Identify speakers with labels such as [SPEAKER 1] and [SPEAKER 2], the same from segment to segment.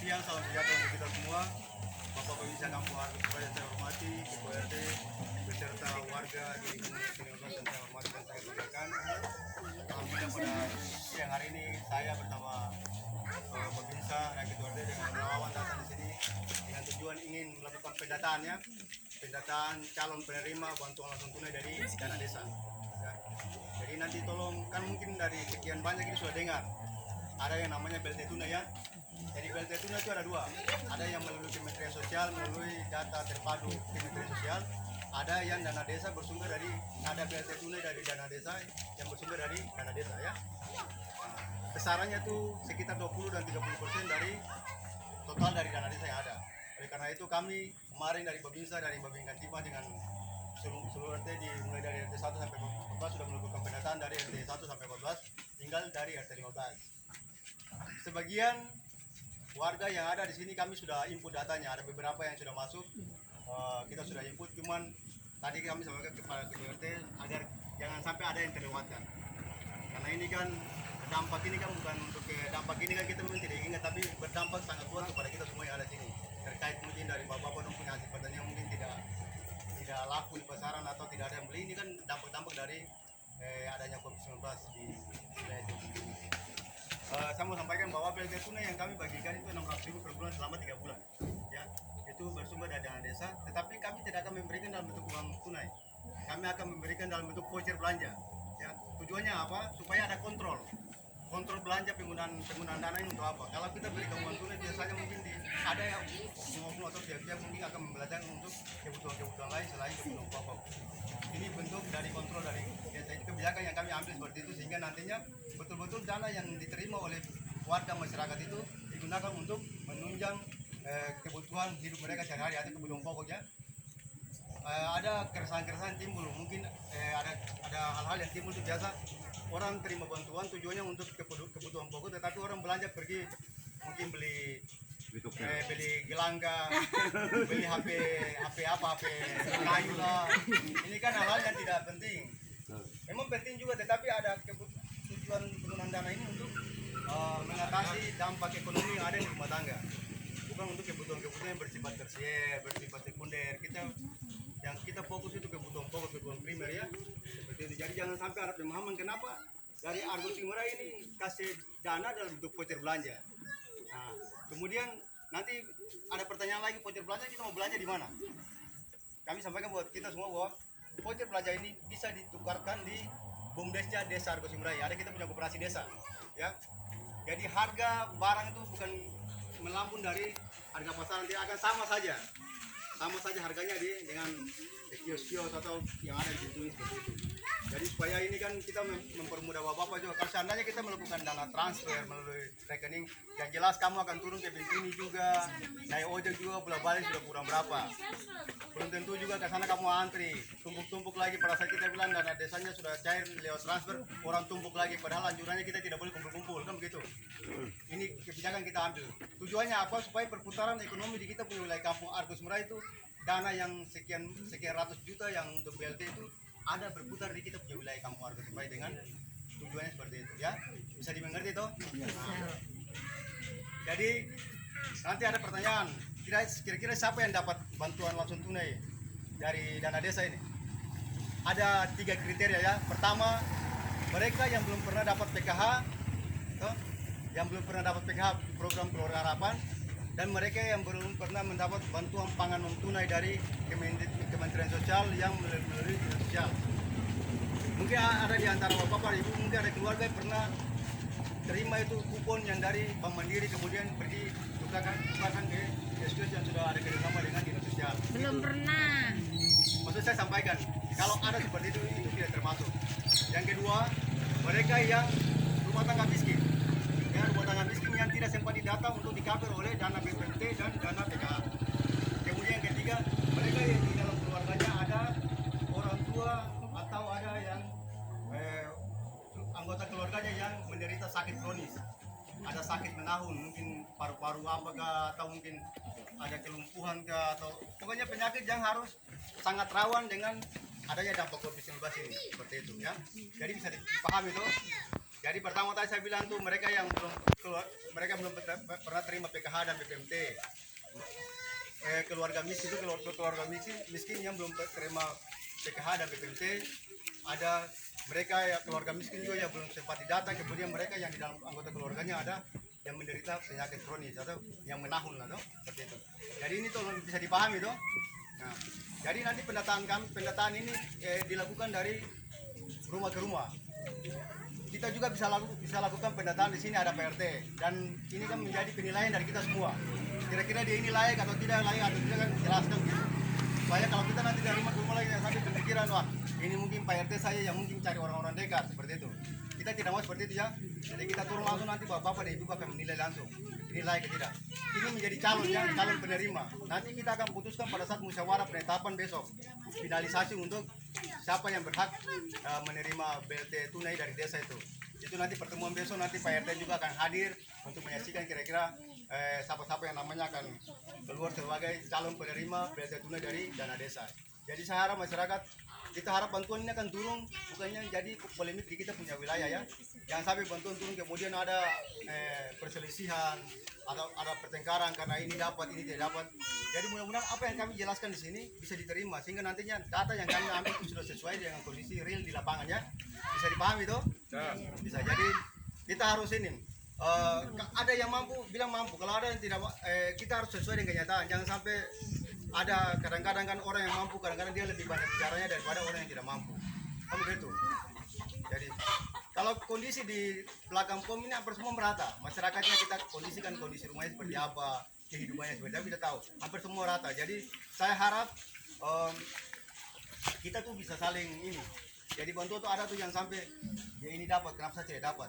[SPEAKER 1] siang, salam sejahtera untuk kita semua. Bapak Pemirsa Kampung Argus Surabaya saya hormati, Ketua RT beserta warga di Komunitas 19 yang saya hormati dan saya banggakan. Alhamdulillah pada siang hari ini saya bersama Pemirsa dan Ketua RT dengan relawan datang di sini dengan tujuan ingin melakukan pendataan calon penerima bantuan langsung tunai dari dana desa. Ya. Jadi nanti tolong, kan mungkin dari sekian banyak ini sudah dengar ada yang namanya BLT tunai ya. Jadi BLT tunai itu ada dua, ada yang melalui Kementerian Sosial melalui data terpadu Kementerian Sosial, ada yang dana desa bersumber dari, ada BLT tunai dari dana desa yang bersumber dari dana desa ya. Besarannya tuh sekitar 20 dan 30% dari total dari dana desa yang ada. Oleh karena itu kami kemarin dari Babinsa, dari Babin Kantipa dengan seluruh RT mulai dari RT 1 sampai 14 sudah melakukan pendataan dari RT 1 sampai 14, tinggal dari RT 15. Sebagian warga yang ada di sini kami sudah input datanya, ada beberapa yang sudah masuk, kita sudah input, cuman tadi kami sampaikan kepada Ketua RT agar jangan sampai ada yang terlewatkan. Karena ini kan dampak ini kan bukan untuk dampak ini kan kita memang tidak ingat, tapi berdampak sangat luas kepada kita semua yang ada di sini. Terkait mungkin dari bapak-bapak yang punya hasil pertanian mungkin tidak laku di pasaran atau tidak ada yang beli, ini kan dampak-dampak dari adanya COVID-19 di wilayah itu. Saya mau sampaikan bahwa BLT tunai yang kami bagikan itu 600.000 per bulan selama 3 bulan ya, itu bersumber dari dana desa, tetapi kami tidak akan memberikan dalam bentuk uang tunai, kami akan memberikan dalam bentuk voucher belanja ya. Tujuannya apa? Supaya ada kontrol belanja penggunaan dana ini untuk apa. Kalau kita berikan uang tunai biasanya mungkin ada yang mau atau pihak-pihak mungkin akan membelajarkan untuk kebutuhan lain selain kebutuhan pokok. Ini bentuk dari kontrol dari kebijakan yang kami ambil seperti itu, sehingga nantinya betul-betul dana yang diterima oleh warga masyarakat itu digunakan untuk menunjang kebutuhan hidup mereka sehari-hari atau kebutuhan pokoknya. Ada keresahan-keresahan timbul, mungkin ada hal-hal yang timbul itu biasa orang terima bantuan tujuannya untuk kebutuhan pokok, tetapi orang belanja pergi mungkin beli gelangga, beli HP kayu lah. Ini kan hal-hal yang tidak penting. Memang penting juga, tetapi ada tujuan penggunaan dana ini untuk mengatasi dampak ekonomi yang ada di rumah tangga, bukan untuk kebutuhan yang bersifat tersier, bersifat sekunder. Yang kita fokus itu kebutuhan pokok, kebutuhan primer ya. Seperti itu. Jadi jangan sampai ada pemahaman kenapa dari Argus Surabaya ini kasih dana dalam bentuk voucher belanja. Nah, kemudian nanti ada pertanyaan lagi, voucher belanja kita mau belanja di mana? Kami sampaikan buat kita semua bahwa voucher belanja ini bisa ditukarkan di BUMDesnya Desa Argus Surabaya. Ada kita punya koperasi desa, ya. Jadi harga barang itu bukan melambung dari harga pasaran, tidak akan sama saja harganya dengan kios-kios atau yang ada di situ seperti itu. Jadi supaya ini kan kita mempermudah bapak-bapak juga. Kalau seandainya kita melakukan dana transfer melalui rekening, yang jelas kamu akan turun ke pintu ini juga, naik ojek juga, pulang balik sudah kurang berapa. Belum tentu juga ke sana kamu antri, tumpuk-tumpuk lagi. Pada saat kita bilang dana desanya sudah cair lewat transfer, orang tumpuk lagi. Padahal anjurannya kita tidak boleh kumpul-kumpul, kan begitu. Ini kebijakan kita ambil. Tujuannya apa? Supaya perputaran ekonomi di kita punya wilayah Kampung Argus Surabaya itu dana yang sekian ratus juta yang untuk BLT itu ada berputar di kita punya wilayah Kampung Argus Surabaya dengan tujuannya seperti itu ya. Bisa dimengerti toh? Nah. Jadi nanti ada pertanyaan, kira-kira siapa yang dapat bantuan langsung tunai dari dana desa ini? Ada 3 kriteria ya. Pertama, mereka yang belum pernah dapat PKH toh? Yang belum pernah dapat PKH program Keluarga Harapan, dan mereka yang belum pernah mendapat bantuan pangan non tunai dari Kementerian Sosial yang melalui Dinas Sosial. Mungkin ada di antara bapak ibu, mungkin ada keluarga yang pernah terima itu kupon yang dari Bank Mandiri, kemudian pergi tukarkan ke kios yang sudah ada kerjasama dengan Dinas Sosial.
[SPEAKER 2] Belum pernah.
[SPEAKER 1] Maksud saya sampaikan, kalau ada seperti itu tidak termasuk. Yang kedua, mereka yang rumah tangga miskin. Rumah tangga miskin yang tidak sempat didata untuk di-cover oleh dana BPNT dan dana PKH. Kemudian yang ketiga, mereka yang di dalam keluarganya ada orang tua atau ada yang anggota keluarganya yang menderita sakit kronis, ada sakit menahun, mungkin paru-paru apakah, atau mungkin ada kelumpuhan kah, atau pokoknya penyakit yang harus sangat rawan dengan adanya dampak COVID-19 ini, seperti itu ya. Jadi bisa dipahami itu. Jadi pertama tadi saya bilang tuh mereka yang belum keluar, mereka belum pernah terima PKH dan BPMT. Keluarga miskin itu keluarga miskin yang belum terima PKH dan BPMT. Ada mereka ya keluarga miskin juga yang belum sempat didata. Kemudian mereka yang di dalam anggota keluarganya ada yang menderita penyakit kronis atau yang menahun atau seperti itu. Jadi ini tolong bisa dipahami toh. Nah, jadi nanti pendataan ini dilakukan dari rumah ke rumah. Kita juga bisa lakukan pendataan di sini, ada PRT, dan ini kan menjadi penilaian dari kita semua. Kira-kira dia ini layak atau tidak layak atau tidak kan jelaskan gitu. Supaya kalau kita nanti dari rumah ke rumah lagi sampai berpikiran, wah ini mungkin PRT saya yang mungkin cari orang-orang dekat seperti itu. Kita tidak mau seperti itu ya. Jadi kita turun langsung nanti bapak-bapak dan ibu akan menilai langsung ini layak atau tidak. Ini menjadi calon penerima. Nanti kita akan putuskan pada saat musyawarah penetapan besok, finalisasi untuk siapa yang berhak menerima BLT tunai dari desa itu. Itu nanti pertemuan besok, nanti Pak RT juga akan hadir untuk menyaksikan kira-kira siapa-siapa yang namanya akan keluar sebagai calon penerima BLT tunai dari dana desa. Jadi saya harap masyarakat, kita harap bantuan ini akan turun, bukannya jadi polemik di kita punya wilayah ya. Jangan sampai bantuan turun kemudian ada perselisihan atau ada pertengkaran karena ini dapat, ini tidak dapat. Jadi mudah-mudahan apa yang kami jelaskan di sini bisa diterima sehingga nantinya data yang kami ambil itu sudah sesuai dengan kondisi real di lapangannya. Bisa dipahami toh? Bisa. Jadi kita harus ini ada yang mampu bilang mampu, kalau ada yang tidak kita harus sesuai dengan kenyataan. Jangan sampai ada kadang-kadang kan orang yang mampu kadang-kadang dia lebih banyak bicaranya daripada orang yang tidak mampu. Kan begitu. Jadi kalau kondisi di belakang POM ini hampir semua merata. Masyarakatnya kita kondisikan kondisi rumahnya seperti apa, kehidupannya seperti apa kita tahu. Hampir semua rata. Jadi saya harap kita tuh bisa saling ini. Jadi bantuan tuh ada tuh yang sampai ya ini dapat, kenapa saya tidak dapat.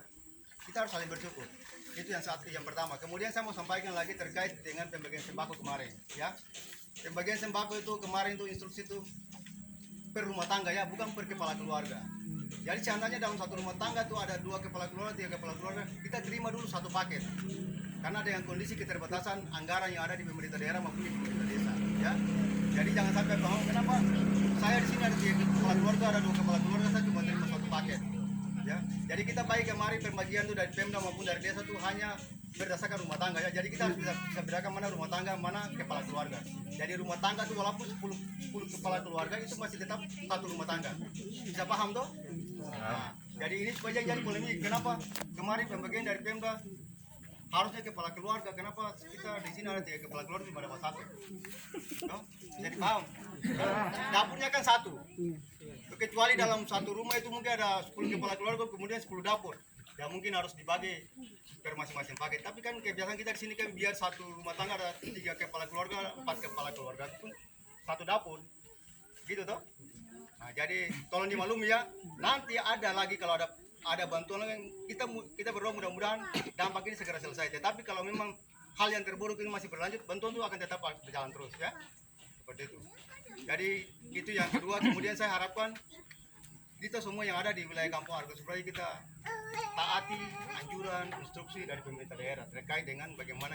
[SPEAKER 1] Kita harus saling bersyukur. Itu yang pertama. Kemudian saya mau sampaikan lagi terkait dengan pembagian sembako kemarin, ya. Pembagian sembako itu kemarin tuh instruksi itu per rumah tangga ya, bukan per kepala keluarga. Jadi seandainya dalam satu rumah tangga tuh ada 2 kepala keluarga, 3 kepala keluarga, kita terima dulu satu paket. Karena dengan kondisi keterbatasan anggaran yang ada di pemerintah daerah maupun di pemerintah desa, ya. Jadi jangan sampai bohong, kenapa saya di sini ada 3 kepala keluarga, ada 2 kepala keluarga, saya cuma terima satu paket. Ya. Jadi kita baik kemarin pembagian tuh dari Pemda maupun dari desa tuh hanya berdasarkan rumah tangga ya. Jadi kita harus bisa bedakan mana rumah tangga, mana kepala keluarga. Jadi rumah tangga tuh walaupun 10 kepala keluarga itu masih tetap satu rumah tangga. Bisa paham toh? Nah, jadi ini supaya jadi polemik. Kenapa kemarin pembagian dari Pemda harusnya kepala keluarga, kenapa kita di sini ada 3 kepala keluarga cuma dapat 1? No? Jadi paham? Dapurnya kan 1. Kecuali dalam satu rumah itu mungkin ada 10 kepala keluarga, kemudian 10 dapur. Ya mungkin harus dibagi per masing-masing paket. Tapi kan kebiasaan kita di sini kan biar satu rumah tangga ada 3 kepala keluarga, 4 kepala keluarga itu satu dapur. Gitu toh? Nah, jadi tolong dimaklumi ya. Nanti ada lagi kalau ada bantuan yang kita berdoa mudah-mudahan dampak ini segera selesai. Tetapi kalau memang hal yang terburuk ini masih berlanjut, bantuan itu akan tetap berjalan terus ya. Seperti itu. Jadi itu yang kedua. Kemudian saya harapkan kita semua yang ada di wilayah Kampung Argo supaya kita taati anjuran instruksi dari pemerintah daerah terkait dengan bagaimana